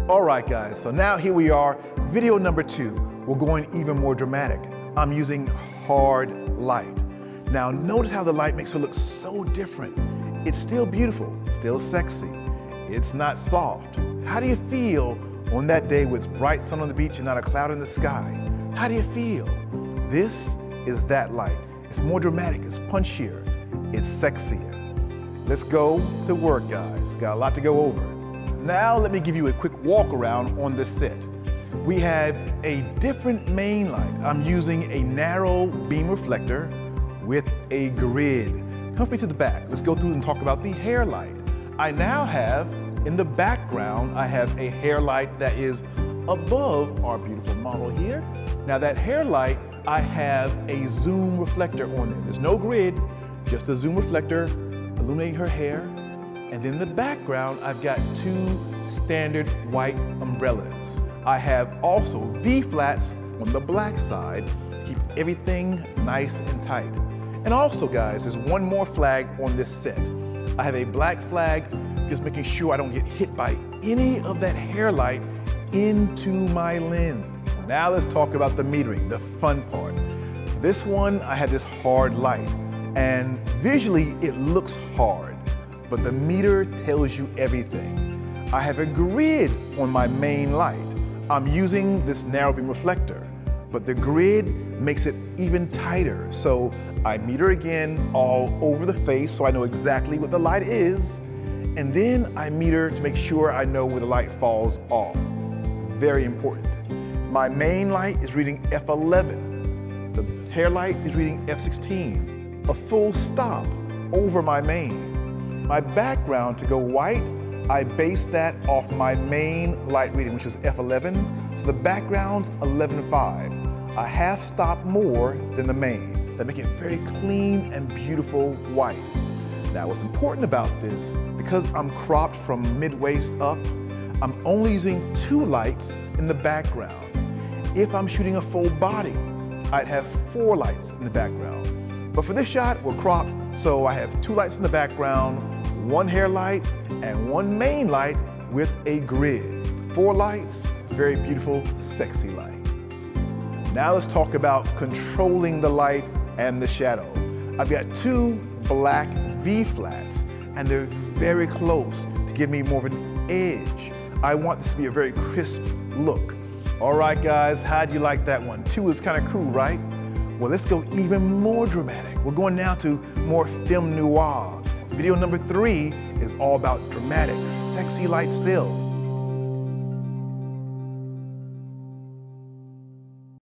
All right, guys, so now here we are, video number 2. We're going even more dramatic. I'm using hard light. Now, notice how the light makes her look so different. It's still beautiful, still sexy. It's not soft. How do you feel on that day with bright sun on the beach and not a cloud in the sky? How do you feel? This is that light. It's more dramatic, it's punchier, it's sexier. Let's go to work, guys. Got a lot to go over. Now let me give you a quick walk around on this set. We have a different main light. I'm using a narrow beam reflector with a grid. Come with me to the back. Let's go through and talk about the hair light. I now have, in the background, I have a hair light that is above our beautiful model here. Now that hair light, I have a zoom reflector on there. There's no grid, just a zoom reflector illuminating her hair. And then in the background, I've got 2 standard white umbrellas. I have also V-flats on the black side to keep everything nice and tight. And also, guys, there's one more flag on this set. I have a black flag, just making sure I don't get hit by any of that hair light into my lens. Now let's talk about the metering, the fun part. For this one, I have this hard light, and visually it looks hard, but the meter tells you everything. I have a grid on my main light. I'm using this narrow beam reflector, but the grid makes it even tighter. So I meter again all over the face so I know exactly what the light is, and then I meter to make sure I know where the light falls off. Very important. My main light is reading F11. The hair light is reading F16. A full stop over my main. My background to go white, I base that off my main light reading, which was F11. So the background's 11.5. A half stop more than the main. That make it very clean and beautiful white. Now what's important about this, because I'm cropped from mid-waist up, I'm only using 2 lights in the background. If I'm shooting a full body, I'd have 4 lights in the background. But for this shot, we're cropped, so I have 2 lights in the background, 1 hair light, and 1 main light with a grid. 4 lights, very beautiful, sexy light. Now let's talk about controlling the light and the shadow. I've got 2 black V-flats, and they're very close to give me more of an edge. I want this to be a very crisp look. All right, guys, how'd you like that one? 2 is kind of cool, right? Well, let's go even more dramatic. We're going now to more film noir. Video number 3 is all about dramatic, sexy light still.